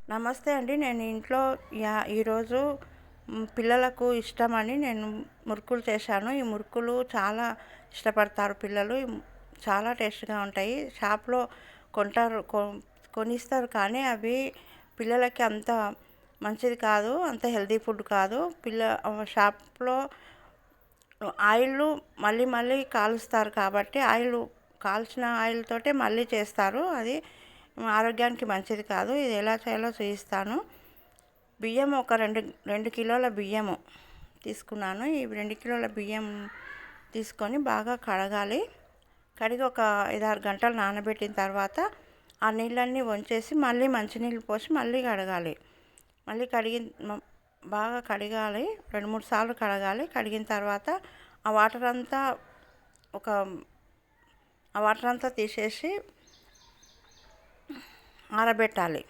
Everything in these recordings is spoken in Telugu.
నమస్తే అండి. నేను ఇంట్లో ఈరోజు పిల్లలకు ఇష్టమని నేను మురుకులు చేశాను. ఈ మురుకులు చాలా ఇష్టపడతారు పిల్లలు. చాలా టేస్ట్‌గా ఉంటాయి. షాప్‌లో కొంటారు కొనిస్తారు కానీ అవి పిల్లలకి అంత మంచిది కాదు. అంత హెల్తీ ఫుడ్ కాదు. షాప్‌లో ఆయిల్‌లు మళ్ళీ మళ్ళీ కాలుస్తారు కాబట్టి కాల్చిన ఆయిల్ తోటే మళ్ళీ చేస్తారు. అది ఆరోగ్యానికి మంచిది కాదు. ఇది ఎలా చేయాలో చూపిస్తాను. బియ్యం ఒక 2 కిలోల బియ్యము తీసుకున్నాను. ఈ 2 కిలోల బియ్యం తీసుకొని బాగా కడగాలి. కడిగి ఒక 5-6 గంటలు నానబెట్టిన తర్వాత ఆ నీళ్ళన్నీ వంచేసి మళ్ళీ మంచినీళ్ళు పోసి మళ్ళీ కడగాలి. మళ్ళీ బాగా కడగాలి. 2-3 సార్లు కడగాలి. కడిగిన తర్వాత ఆ వాటర్ అంతా ఒక ఆ వాటర్ అంతా తీసేసి ఆరబెట్టాలి.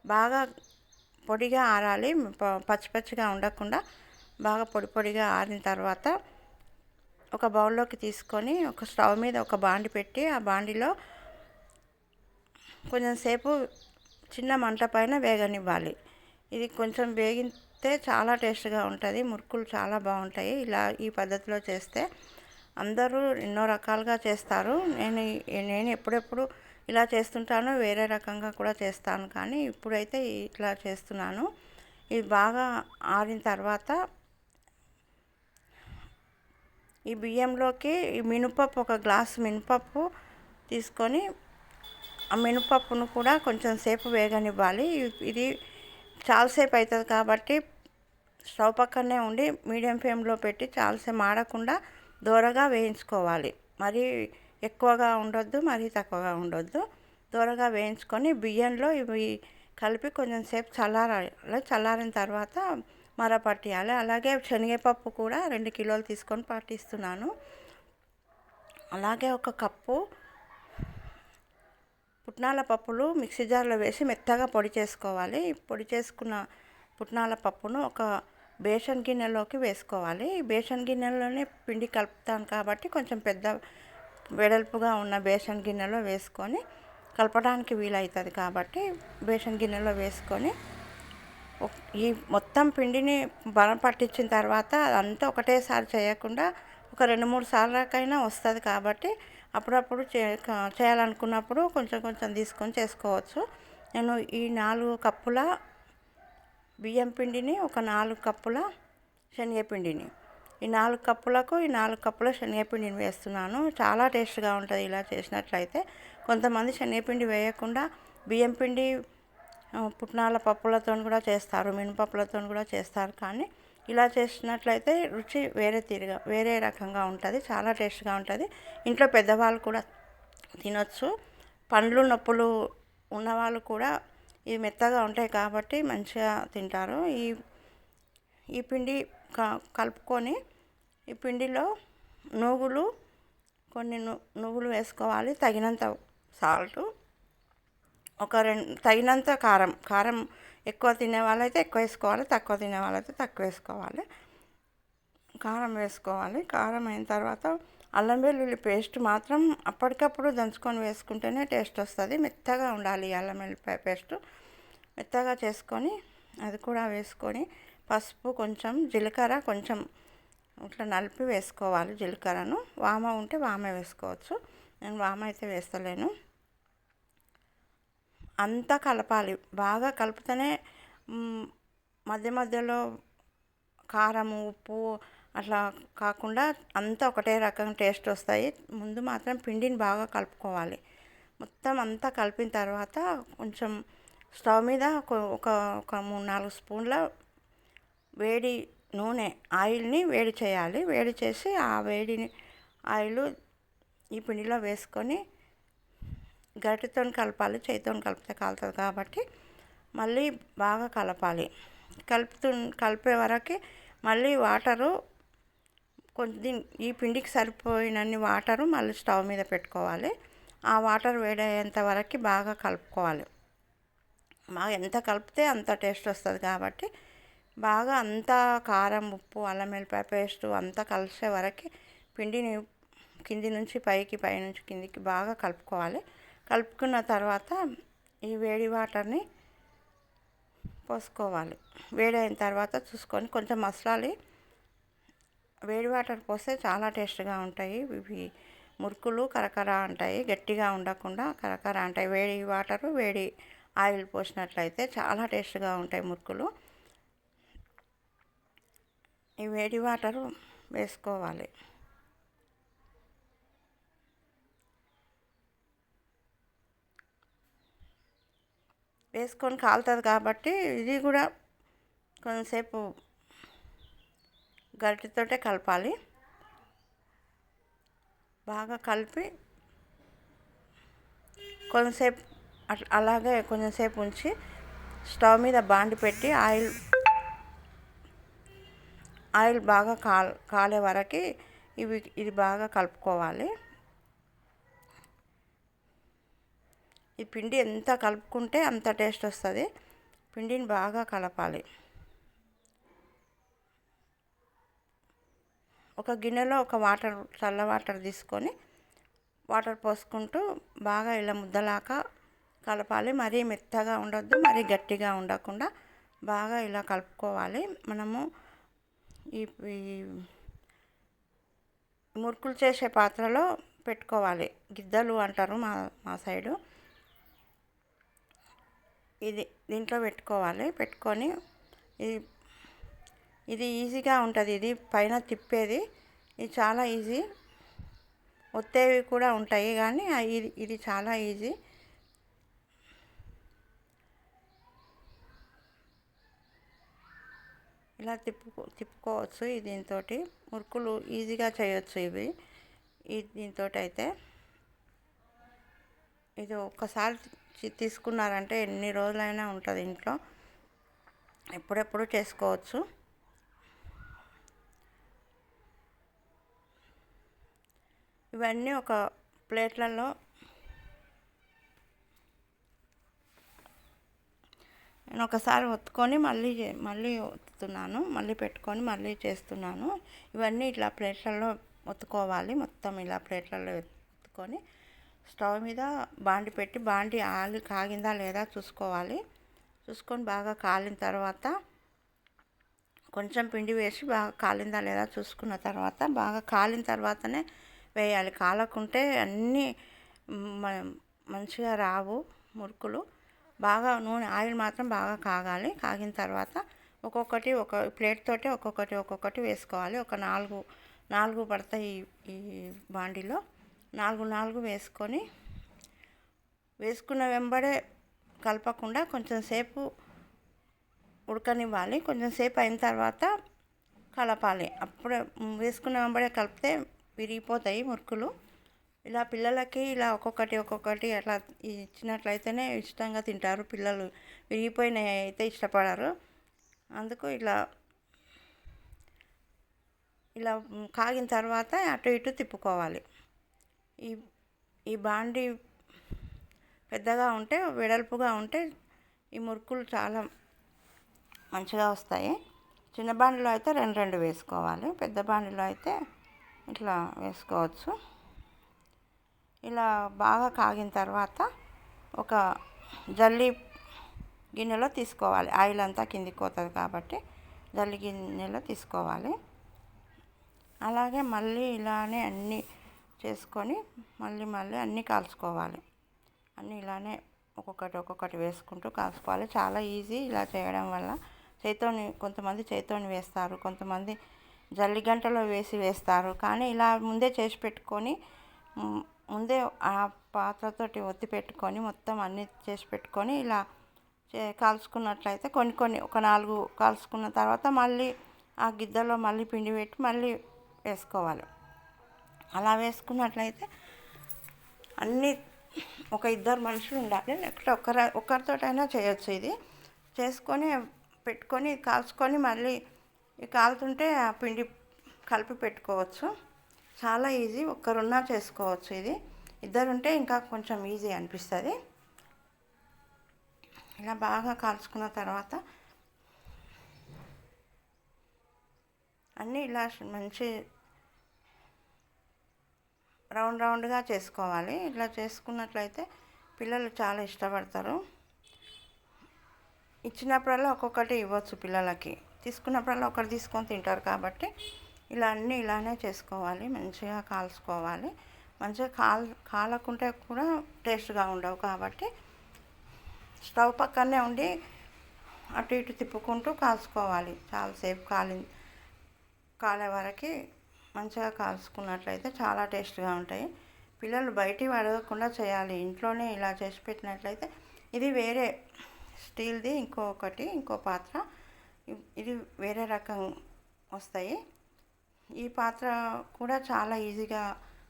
బాగా పొడిగా ఆరాలి. పచ్చి పచ్చిగా ఉండకుండా బాగా పొడి పొడిగా ఆరిన తర్వాత ఒక బౌల్లోకి తీసుకొని ఒక స్టవ్ మీద ఒక బాండి పెట్టి ఆ బాండిలో కొంచెం సేపు చిన్న మంట పైన వేగనివ్వాలి. ఇది కొంచెం వేగితే చాలా టేస్ట్‌గా ఉంటుంది. మురుకులు చాలా బాగుంటాయి. ఈ పద్ధతిలో చేస్తే అందరూ ఎన్నో రకాలుగా చేస్తారు. నేను ఎప్పుడెప్పుడు ఇలా చేస్తుంటాను. వేరే రకంగా కూడా చేస్తాను కానీ ఇప్పుడైతే ఇట్లా చేస్తున్నాను. ఇది బాగా ఆరిన తర్వాత ఈ బియ్యంలోకి ఈ మినపప్పు ఒక గ్లాసు మినపప్పు తీసుకొని ఆ మినపప్పును కూడా కొంచెం సేపు వేగనివ్వాలి. ఇది చాలాసేపు అవుతుంది కాబట్టి స్టవ్ పక్కనే ఉండి మీడియం ఫ్లేమ్లో పెట్టి చాలాసేపు మాడకుండా దోరగా వేయించుకోవాలి. మరీ ఎక్కువగా ఉండొద్దు, మరీ తక్కువగా ఉండొద్దు. దోరగా వేయించుకొని బియ్యంలో ఇవి కలిపి కొంచెం సేపు చల్లారాలి. చల్లారిన తర్వాత పట్టియాలి. అలాగే శనగపప్పు కూడా 2 కిలోలు తీసుకొని పట్టిస్తున్నాను. అలాగే ఒక కప్పు పుట్నాల పప్పులు మిక్సీ జార్లో వేసి మెత్తగా పొడి చేసుకోవాలి. పొడి చేసుకున్న పుట్నాల పప్పును ఒక బేషన్ గిన్నెలోకి వేసుకోవాలి. బేషన్ గిన్నెలోనే పిండి కలుపుతాను కాబట్టి కొంచెం పెద్ద వెడల్పుగా ఉన్న బేషన్ గిన్నెలో వేసుకొని కలపడానికి వీలవుతుంది కాబట్టి బేషన్ గిన్నెలో వేసుకొని ఈ మొత్తం పిండిని బలం పట్టించిన తర్వాత అదంతా ఒకటేసారి చేయకుండా ఒక 2-3 సార్లకైనా వస్తుంది కాబట్టి అప్పుడప్పుడు చేయాలనుకున్నప్పుడు కొంచెం కొంచెం తీసుకొని చేసుకోవచ్చు. నేను ఈ 4 కప్పుల బియ్యం పిండిని ఒక 4 కప్పుల శనగపిండిని ఈ 4 కప్పులకు ఈ 4 కప్పుల శనగపిండిని వేస్తున్నాను. చాలా టేస్ట్గా ఉంటుంది ఇలా చేసినట్లయితే. కొంతమంది శనగపిండి వేయకుండా బియ్యం పిండి పుట్నాల పప్పులతో కూడా చేస్తారు, మినపప్పులతో కూడా చేస్తారు. కానీ ఇలా చేసినట్లయితే రుచి వేరే రకంగా ఉంటుంది. చాలా టేస్ట్గా ఉంటుంది. ఇంట్లో పెద్దవాళ్ళు కూడా తినొచ్చు. పండ్లు నొప్పులు ఉన్నవాళ్ళు కూడా ఇవి మెత్తగా ఉంటాయి కాబట్టి మంచిగా తింటారు. ఈ పిండి కలుపుకొని ఈ పిండిలో కొన్ని నువ్వులు వేసుకోవాలి. తగినంత సాల్టు, తగినంత కారం ఎక్కువ తినే వాళ్ళైతే ఎక్కువ వేసుకోవాలి, తక్కువ తినే వాళ్ళైతే తక్కువ వేసుకోవాలి. కారం వేసుకోవాలి. కారం అయిన తర్వాత అల్లం వెల్లుల్లి పేస్ట్ మాత్రం అప్పటికప్పుడు దంచుకొని వేసుకుంటేనే టేస్ట్ వస్తుంది. మెత్తగా ఉండాలి అల్లం వెల్లుల్లిపాయ పేస్ట్. మెత్తగా చేసుకొని అది కూడా వేసుకొని పసుపు, కొంచెం జీలకర్ర, కొంచెం ఇట్లా నలిపి వేసుకోవాలి. జీలకర్రను వామ ఉంటే వామ వేసుకోవచ్చు. నేను వామ అయితే వేస్తలేను. అంతా కలపాలి. బాగా కలిపితేనే మధ్య మధ్యలో కారం, ఉప్పు అట్లా కాకుండా అంతా ఒకటే రకం టేస్ట్ వస్తాయి. ముందు మాత్రం పిండిని బాగా కలుపుకోవాలి. మొత్తం అంతా కలిపిన తర్వాత కొంచెం స్టవ్ మీద ఒక 3-4 స్పూన్ల వేడి నూనె ఆయిల్ని వేడి చేయాలి. వేడి చేసి ఆ ఆయిల్ ఈ పిండిలో వేసుకొని గరిటెతో కలపాలి. చేతితో కలిపితే కాలుతుంది కాబట్టి మళ్ళీ బాగా కలపాలి. కలిపే వరకు మళ్ళీ వాటరు కొంచెం ఈ పిండికి సరిపోయినన్ని వాటరు మళ్ళీ స్టవ్ మీద పెట్టుకోవాలి. ఆ వాటర్ వేడయ్యేంత వరకు బాగా కలుపుకోవాలి. బాగా ఎంత కలిపితే అంత టేస్ట్ వస్తుంది కాబట్టి బాగా అంతా కారం, ఉప్పు, అల్లం వెల్లిపాయ పేస్టు అంతా కలిసే వరకు పిండిని కింది నుంచి పైకి, పై నుంచి కిందికి బాగా కలుపుకోవాలి. కలుపుకున్న తర్వాత ఈ వేడి వాటర్ని పోసుకోవాలి. వేడైన తర్వాత చూసుకొని కొంచెం మసలాలి. వేడి వాటర్ పోస్తే చాలా టేస్ట్గా ఉంటాయి. ఇవి మురుకులు కరకర అంటాయి, గట్టిగా ఉండకుండా కరకర అంటాయి. వేడి వాటరు వేడి ఆయిల్ పోసినట్లయితే చాలా టేస్ట్గా ఉంటాయి మురుకులు. ఈ వేడి వాటరు వేసుకోవాలి. వేసుకొని కాలుతుంది కాబట్టి ఇది కూడా కొంతసేపు గరిటెతోటే కలపాలి. బాగా కలిపి కొంతసేపు అలాగే కొంచెంసేపు ఉంచి స్టవ్ మీద బాండి పెట్టి ఆయిల్ బాగా కాలే వరకు ఇది బాగా కలుపుకోవాలి. ఈ పిండి ఎంత కలుపుకుంటే అంత టేస్ట్ వస్తుంది. పిండిని బాగా కలపాలి. ఒక గిన్నెలో చల్ల వాటర్ తీసుకొని వాటర్ పోసుకుంటూ బాగా ఇలా ముద్దలాగా కలపాలి. మరీ మెత్తగా ఉండొద్దు, మరీ గట్టిగా ఉండకుండా బాగా ఇలా కలుపుకోవాలి. మనము ఈ మురుకులు చేసే పాత్రలో పెట్టుకోవాలి. గిద్దలు అంటారు మా సైడు. దీంట్లో పెట్టుకొని ఇది ఈజీగా ఉంటుంది. ఇది పైన తిప్పేది ఇది చాలా ఈజీ. ఒత్తేవి కూడా ఉంటాయి కానీ ఇది చాలా ఈజీ. ఇలా తిప్పుకోవచ్చు. దీంతో మురుకులు ఈజీగా చేయొచ్చు. దీంతో అయితే ఇది ఒక్కసారి తీసుకున్నారంటే ఎన్ని రోజులైనా ఉంటుంది ఇంట్లో, ఎప్పుడెప్పుడు చేసుకోవచ్చు. ఇవన్నీ ఒక ప్లేట్లలో నేను ఒకసారి ఒత్తుకొని మళ్ళీ ఒత్తుతున్నాను, మళ్ళీ పెట్టుకొని మళ్ళీ చేస్తున్నాను. ఇవన్నీ ఇట్లా ప్లేట్లలో ఒత్తుకోవాలి. మొత్తం ఇలా ప్లేట్లలో ఒత్తుకొని స్టవ్ మీద బాండి పెట్టి బాండి ఆయిల్ కాగిందా లేదా చూసుకొని బాగా కాలిన తర్వాత కొంచెం పిండి వేసి బాగా కాలిందా లేదా చూసుకున్న తర్వాత బాగా కాలిన తర్వాతనే వేయాలి. కాలకుంటే అన్నీ మంచిగా రావు మురుకులు. బాగా ఆయిల్ మాత్రం బాగా కాగిన తర్వాత ఒక్కొక్కటి ప్లేట్ తోటి ఒక్కొక్కటి వేసుకోవాలి. ఒక నాలుగు పడతాయి ఈ బాండిలో. నాలుగు వేసుకున్న వెంబడే కలపకుండా కొంచెం సేపు ఉడకనివ్వాలి. కొంచెం సేపు అయిన తర్వాత కలపాలి. అప్పుడే వేసుకున్న వెంబడే కలిపితే విరిగిపోతాయి మురుకులు. ఇలా పిల్లలకి ఇలా ఒక్కొక్కటి అట్లా ఇచ్చినట్లయితేనే ఇష్టంగా తింటారు పిల్లలు. విరిగిపోయినవి అయితే ఇష్టపడరు. అందుకు ఇలా కాగిన తర్వాత అటు ఇటు తిప్పుకోవాలి. ఈ బాండి పెద్దగా ఉంటే వెడల్పుగా ఉంటే ఈ మురుకులు చాలా మంచిగా వస్తాయి. చిన్న బాండిలో అయితే రెండు వేసుకోవాలి. పెద్ద బాండిలో అయితే ఇట్లా వేసుకోవచ్చు. ఇలా బాగా కాగిన తర్వాత ఒక జల్లి గిన్నెలో తీసుకోవాలి. ఆయిల్ అంతా కిందికి పోతుంది కాబట్టి జల్లి గిన్నెలో తీసుకోవాలి. అలాగే మళ్ళీ ఇలానే అన్నీ చేసుకొని మళ్ళీ అన్నీ కాల్చుకోవాలి. అన్నీ ఇలానే ఒక్కొక్కటి వేసుకుంటూ కాల్చుకోవాలి. చాలా ఈజీ ఇలా చేయడం వల్ల. కొంతమంది చేత్తోని వేస్తారు, కొంతమంది జల్లి గంటలో వేస్తారు. కానీ ఇలా ముందే చేసి పెట్టుకొని ముందే ఆ పాత్రతోటి ఒత్తి పెట్టుకొని మొత్తం అన్నీ చేసి పెట్టుకొని ఇలా కాల్చుకున్నట్లయితే కొన్ని ఒక 4 కాల్చుకున్న తర్వాత మళ్ళీ ఆ గిద్దలో మళ్ళీ పిండి పెట్టి మళ్ళీ వేసుకోవాలి. అలా వేసుకున్నట్లయితే అన్నీ ఒక 2 మనుషులు ఉండాలి, లేకపోతే ఒక్కరితోటైనా చేయొచ్చు. ఇది చేసుకొని పెట్టుకొని కాల్చుకొని మళ్ళీ కాలుతుంటే ఆ పిండి కలిపి పెట్టుకోవచ్చు. చాలా ఈజీ. ఒక్కరున్నా చేసుకోవచ్చు. ఇది ఇద్దరుంటే ఇంకా కొంచెం ఈజీ అనిపిస్తుంది. ఇలా బాగా కాల్చుకున్న తర్వాత అన్నీ ఇలా మంచి రౌండ్గా చేసుకోవాలి. ఇలా చేసుకున్నట్లయితే పిల్లలు చాలా ఇష్టపడతారు. ఇచ్చినప్పుడల్లా ఒక్కొక్కటి ఇవ్వచ్చు పిల్లలకి. తీసుకున్నప్పుడల్లా ఒకటి తీసుకొని తింటారు కాబట్టి ఇలా అన్నీ ఇలానే చేసుకోవాలి. మంచిగా కాల్చుకోవాలి. మంచిగా కాలకుంటే కూడా టేస్ట్గా ఉండవు కాబట్టి స్టవ్ పక్కనే ఉండి అటు ఇటు తిప్పుకుంటూ కాల్చుకోవాలి. చాలాసేపు కాలే వరకు మంచిగా కాల్చుకున్నట్లయితే చాలా టేస్ట్గా ఉంటాయి. పిల్లలు బయటివి అడగకుండా చేయాలి. ఇంట్లోనే ఇలా చేసి పెట్టినట్లయితే ఇది వేరే స్టీల్ది ఇంకో పాత్ర, ఇది వేరే రకం వస్తాయి. ఈ పాత్ర కూడా చాలా ఈజీగా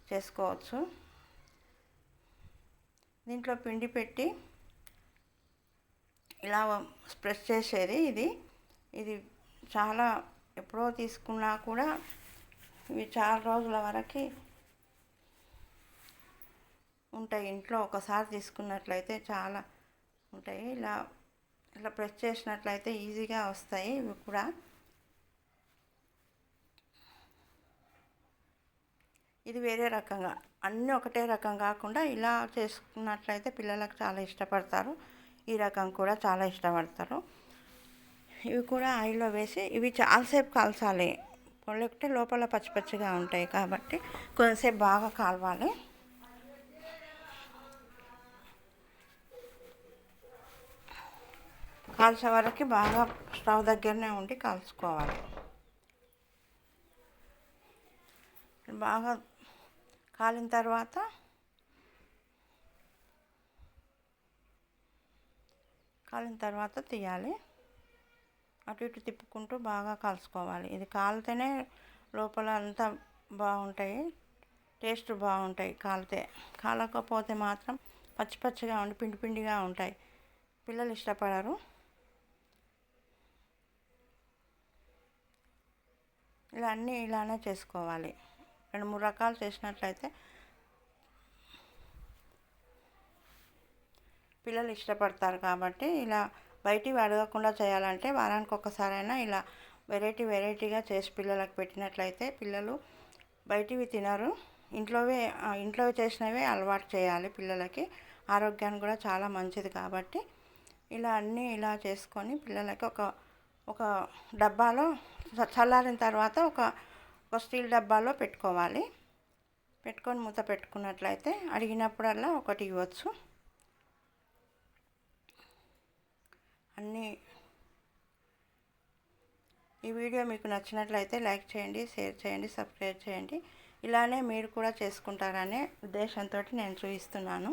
చేసుకోవచ్చు. దీంట్లో పిండి పెట్టి ఇలా ప్రెస్ చేసేది ఇది చాలా ఎప్పుడో తీసుకున్నా కూడా ఇవి చాలా రోజుల వరకు ఉంటాయి. ఇంట్లో ఒకసారి తీసుకున్నట్లయితే చాలా ఉంటాయి. ఇలా ప్రెస్ చేసినట్లయితే ఈజీగా వస్తాయి. ఇవి కూడా ఇది వేరే రకంగా, అన్నీ ఒకటే రకం కాకుండా ఇలా చేసుకున్నట్లయితే పిల్లలకు చాలా ఇష్టపడతారు. ఈ రకం కూడా చాలా ఇష్టపడతారు. ఇవి కూడా ఆయిల్లో వేసి ఇవి చాలాసేపు కాల్చాలి. లేకపోతే లోపల పచ్చి పచ్చిగా ఉంటాయి కాబట్టి కొంచెంసేపు బాగా కాలవాలి. కాల్చే వరకు బాగా స్టవ్ దగ్గరనే ఉండి కాల్చుకోవాలి. బాగా కాలిన తర్వాత తీయాలి. అటు ఇటు తిప్పుకుంటూ బాగా కాల్చుకోవాలి. ఇది కాలితేనే లోపల అంతా బాగుంటాయి, టేస్ట్ బాగుంటాయి. కాలకపోతే మాత్రం పచ్చి పచ్చిగా ఉండి పిండి పిండిగా ఉంటాయి. పిల్లలు ఇష్టపడరు. ఇలా అన్నీ ఇలానే చేసుకోవాలి. 2-3 రకాలు చేసినట్లయితే పిల్లలు ఇష్టపడతారు కాబట్టి ఇలా బయటివి అడగకుండా చేయాలంటే వారానికి ఒక్కసారైనా ఇలా వెరైటీగా చేసి పిల్లలకు పెట్టినట్లయితే పిల్లలు బయటివి తినరు. ఇంట్లో చేసినవే అలవాటు చేయాలి పిల్లలకి. ఆరోగ్యానికి కూడా చాలా మంచిది కాబట్టి ఇలా అన్నీ ఇలా చేసుకొని పిల్లలకి ఒక డబ్బాలో చల్లారిన తర్వాత ఒక స్టీల్ డబ్బాలో పెట్టుకోవాలి. పెట్టుకొని మూత పెట్టుకున్నట్లయితే అడిగినప్పుడల్లా ఒకటి ఇవ్వచ్చు. ఈ వీడియో మీకు నచ్చినట్లయితే లైక్ చేయండి, షేర్ చేయండి, సబ్స్క్రైబ్ చేయండి. ఇలానే మీరు కూడా చేసుకుంటారనే ఉద్దేశంతో నేను చూపిస్తున్నాను.